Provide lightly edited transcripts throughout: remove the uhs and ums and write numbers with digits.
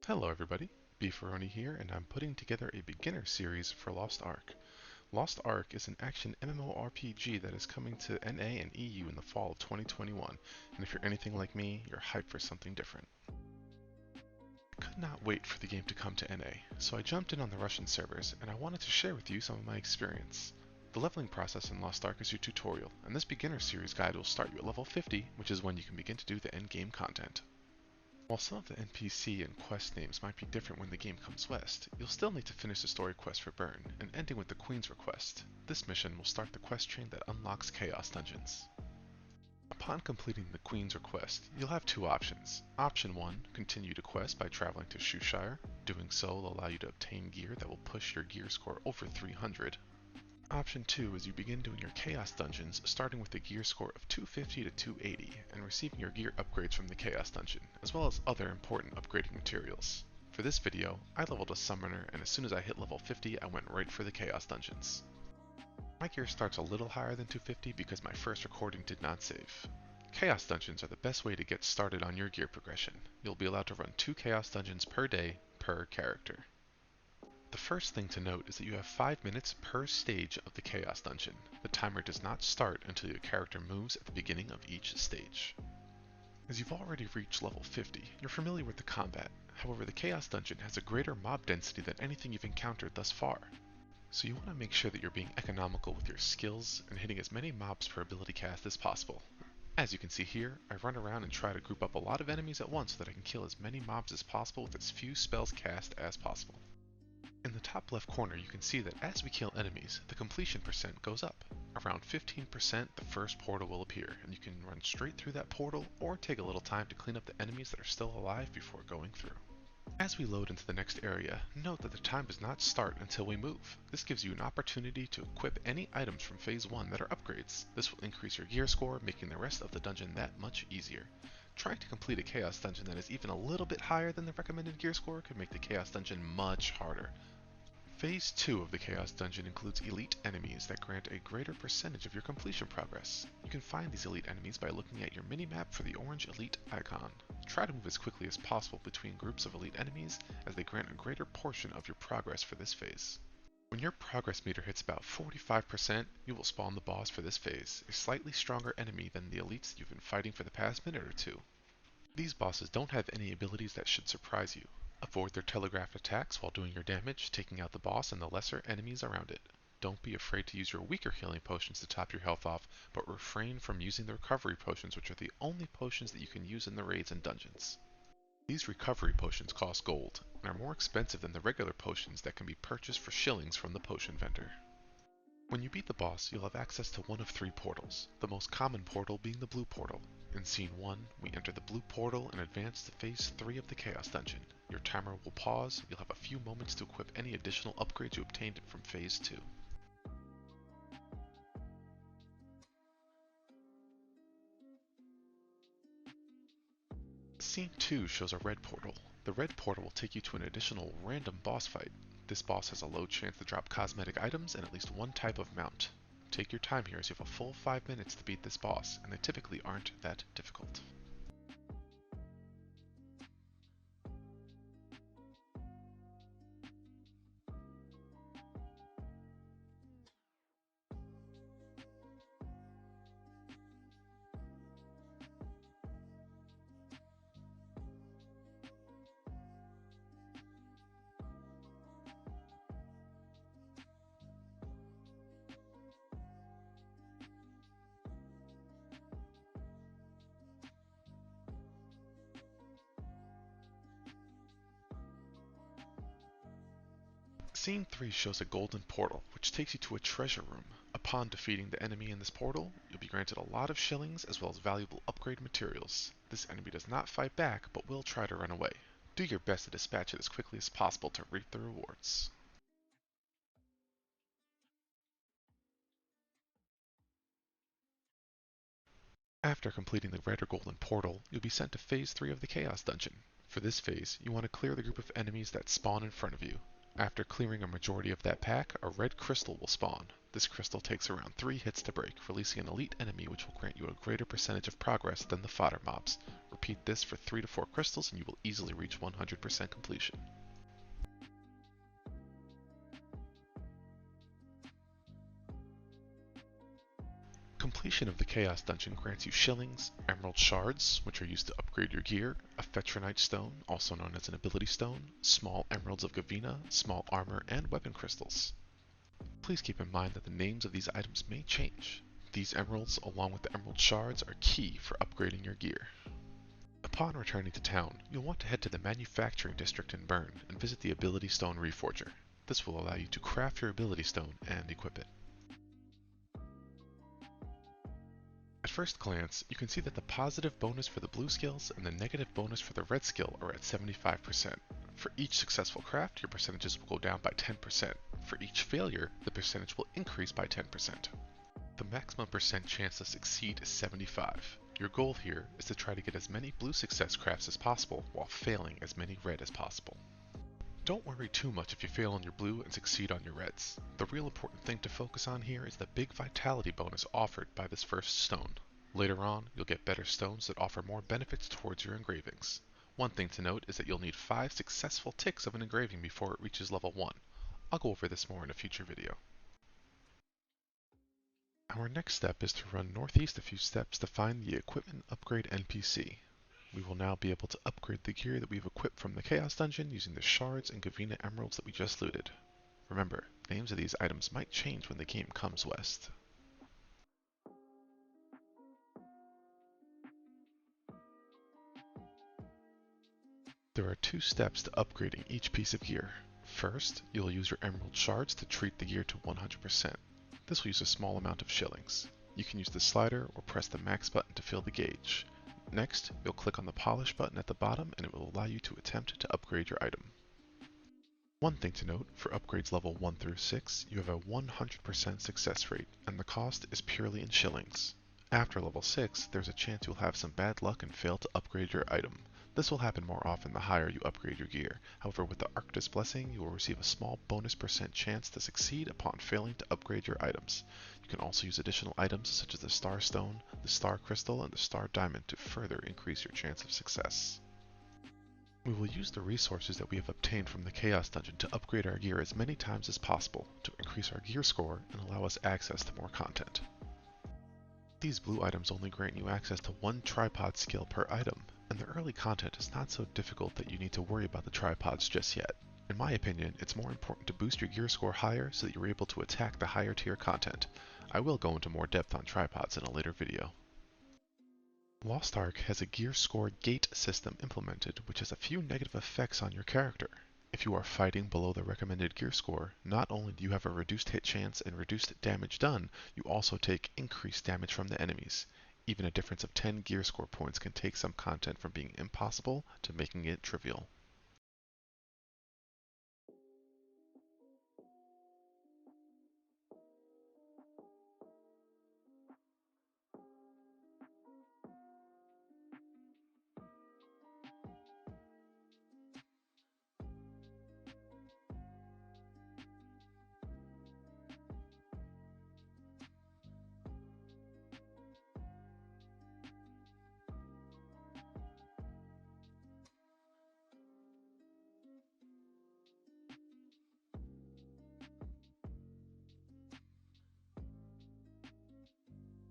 Hello everybody, Beefaroni here, and I'm putting together a beginner series for Lost Ark. Lost Ark is an action MMORPG that is coming to NA and EU in the fall of 2021, and if you're anything like me, you're hyped for something different. I could not wait for the game to come to NA, so I jumped in on the Russian servers, and I wanted to share with you some of my experience. The leveling process in Lost Ark is your tutorial, and this beginner series guide will start you at level 50, which is when you can begin to do the endgame content. While some of the NPC and quest names might be different when the game comes west, you'll still need to finish the story quest for Burn, and ending with the Queen's request. This mission will start the quest chain that unlocks Chaos Dungeons. Upon completing the Queen's request, you'll have two options. Option 1, continue the quest by traveling to Shoeshire. Doing so will allow you to obtain gear that will push your gear score over 300. Option 2 is you begin doing your Chaos Dungeons, starting with a gear score of 250 to 280, and receiving your gear upgrades from the Chaos Dungeon, as well as other important upgrading materials. For this video, I leveled a Summoner, and as soon as I hit level 50, I went right for the Chaos Dungeons. My gear starts a little higher than 250 because my first recording did not save. Chaos Dungeons are the best way to get started on your gear progression. You'll be allowed to run 2 Chaos Dungeons per day, per character. The first thing to note is that you have 5 minutes per stage of the Chaos Dungeon. The timer does not start until your character moves at the beginning of each stage. As you've already reached level 50, you're familiar with the combat. However, the Chaos Dungeon has a greater mob density than anything you've encountered thus far. So you want to make sure that you're being economical with your skills and hitting as many mobs per ability cast as possible. As you can see here, I run around and try to group up a lot of enemies at once so that I can kill as many mobs as possible with as few spells cast as possible. In the top left corner you can see that as we kill enemies, the completion percent goes up. Around 15% the first portal will appear, and you can run straight through that portal or take a little time to clean up the enemies that are still alive before going through. As we load into the next area, note that the time does not start until we move. This gives you an opportunity to equip any items from Phase 1 that are upgrades. This will increase your gear score, making the rest of the dungeon that much easier. Trying to complete a Chaos Dungeon that is even a little bit higher than the recommended gear score could make the Chaos Dungeon much harder. Phase 2 of the Chaos Dungeon includes elite enemies that grant a greater percentage of your completion progress. You can find these elite enemies by looking at your minimap for the orange elite icon. Try to move as quickly as possible between groups of elite enemies as they grant a greater portion of your progress for this phase. When your progress meter hits about 45%, you will spawn the boss for this phase, a slightly stronger enemy than the elites that you've been fighting for the past minute or two. These bosses don't have any abilities that should surprise you. Avoid their telegraphed attacks while doing your damage, taking out the boss and the lesser enemies around it. Don't be afraid to use your weaker healing potions to top your health off, but refrain from using the recovery potions, which are the only potions that you can use in the raids and dungeons. These recovery potions cost gold, and are more expensive than the regular potions that can be purchased for shillings from the potion vendor. When you beat the boss, you'll have access to one of 3 portals, the most common portal being the blue portal. In Scene 1, we enter the blue portal and advance to Phase 3 of the Chaos Dungeon. Your timer will pause, you'll have a few moments to equip any additional upgrades you obtained from Phase 2. Scene 2 shows a red portal. The red portal will take you to an additional random boss fight. This boss has a low chance to drop cosmetic items and at least one type of mount. Take your time here as you have a full 5 minutes to beat this boss, and they typically aren't that difficult. Scene 3 shows a golden portal, which takes you to a treasure room. Upon defeating the enemy in this portal, you'll be granted a lot of shillings as well as valuable upgrade materials. This enemy does not fight back, but will try to run away. Do your best to dispatch it as quickly as possible to reap the rewards. After completing the red or golden portal, you'll be sent to Phase 3 of the Chaos Dungeon. For this phase, you want to clear the group of enemies that spawn in front of you. After clearing a majority of that pack, a red crystal will spawn. This crystal takes around 3 hits to break, releasing an elite enemy which will grant you a greater percentage of progress than the fodder mobs. Repeat this for 3 to 4 crystals and you will easily reach 100% completion. Completion of the Chaos Dungeon grants you shillings, emerald shards, which are used to upgrade your gear, a Fetronite stone, also known as an ability stone, small emeralds of Gavina, small armor, and weapon crystals. Please keep in mind that the names of these items may change. These emeralds, along with the emerald shards, are key for upgrading your gear. Upon returning to town, you'll want to head to the manufacturing district in Bern and visit the Ability Stone Reforger. This will allow you to craft your ability stone and equip it. At first glance, you can see that the positive bonus for the blue skills and the negative bonus for the red skill are at 75%. For each successful craft, your percentages will go down by 10%. For each failure, the percentage will increase by 10%. The maximum percent chance to succeed is 75. Your goal here is to try to get as many blue success crafts as possible while failing as many red as possible. Don't worry too much if you fail on your blue and succeed on your reds. The real important thing to focus on here is the big vitality bonus offered by this first stone. Later on, you'll get better stones that offer more benefits towards your engravings. One thing to note is that you'll need 5 successful ticks of an engraving before it reaches level 1. I'll go over this more in a future video. Our next step is to run northeast a few steps to find the Equipment Upgrade NPC. We will now be able to upgrade the gear that we've equipped from the Chaos Dungeon using the shards and Gavina emeralds that we just looted. Remember, names of these items might change when the game comes west. There are 2 steps to upgrading each piece of gear. First, you'll use your emerald shards to treat the gear to 100%. This will use a small amount of shillings. You can use the slider or press the max button to fill the gauge. Next, you'll click on the polish button at the bottom and it will allow you to attempt to upgrade your item. One thing to note, for upgrades level 1 through 6, you have a 100% success rate, and the cost is purely in shillings. After level 6, there's a chance you'll have some bad luck and fail to upgrade your item. This will happen more often the higher you upgrade your gear. However, with the Arctis Blessing, you will receive a small bonus percent chance to succeed upon failing to upgrade your items. You can also use additional items such as the Star Stone, the Star Crystal, and the Star Diamond to further increase your chance of success. We will use the resources that we have obtained from the Chaos Dungeon to upgrade our gear as many times as possible to increase our gear score and allow us access to more content. These blue items only grant you access to 1 tripod skill per item, and the early content is not so difficult that you need to worry about the tripods just yet. In my opinion, it's more important to boost your gear score higher so that you're able to attack the higher tier content. I will go into more depth on tripods in a later video. Lost Ark has a gear score gate system implemented, which has a few negative effects on your character. If you are fighting below the recommended gear score, not only do you have a reduced hit chance and reduced damage done, you also take increased damage from the enemies. Even a difference of 10 gear score points can take some content from being impossible to making it trivial.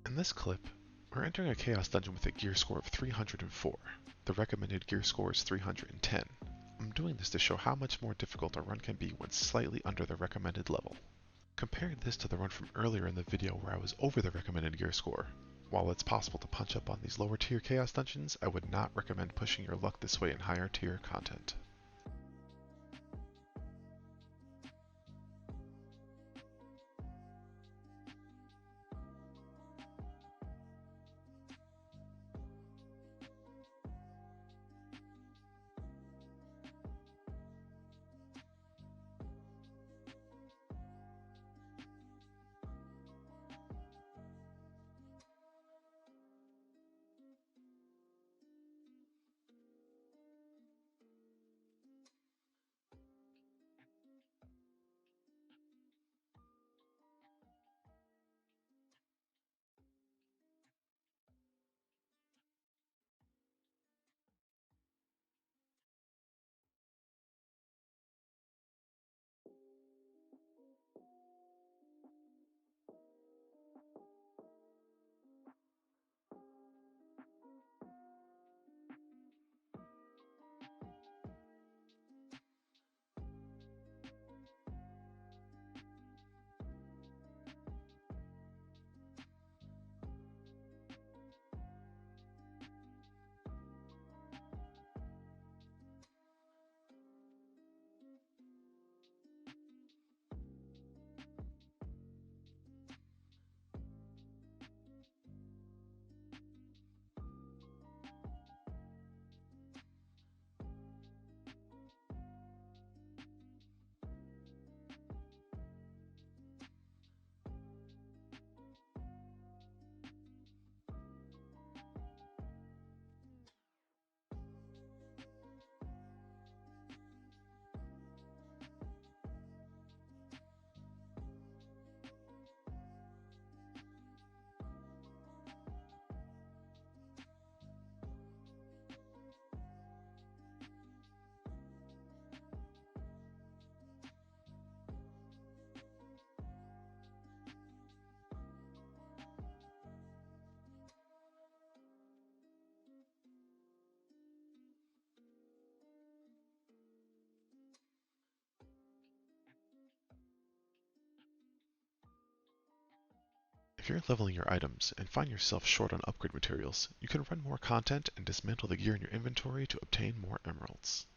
In this clip, we're entering a Chaos Dungeon with a gear score of 304. The recommended gear score is 310. I'm doing this to show how much more difficult a run can be when slightly under the recommended level. Compare this to the run from earlier in the video where I was over the recommended gear score. While it's possible to punch up on these lower tier Chaos Dungeons, I would not recommend pushing your luck this way in higher tier content. If you're leveling your items and find yourself short on upgrade materials, you can run more content and dismantle the gear in your inventory to obtain more emeralds.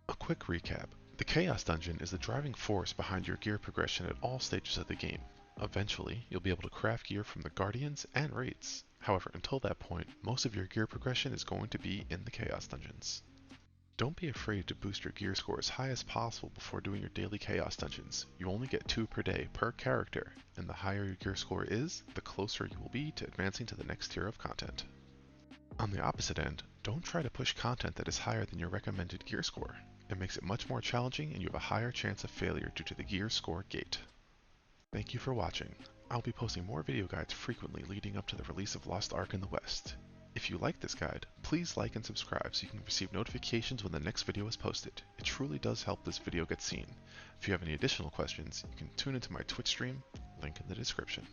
A quick recap. The Chaos Dungeon is the driving force behind your gear progression at all stages of the game. Eventually, you'll be able to craft gear from the Guardians and Raids. However, until that point, most of your gear progression is going to be in the Chaos Dungeons. Don't be afraid to boost your gear score as high as possible before doing your daily Chaos Dungeons. You only get 2 per day per character, and the higher your gear score is, the closer you will be to advancing to the next tier of content. On the opposite end, don't try to push content that is higher than your recommended gear score. It makes it much more challenging and you have a higher chance of failure due to the gear score gate. Thank you for watching. I'll be posting more video guides frequently leading up to the release of Lost Ark in the West. If you like this guide, please like and subscribe so you can receive notifications when the next video is posted. It truly does help this video get seen. If you have any additional questions, you can tune into my Twitch stream, link in the description.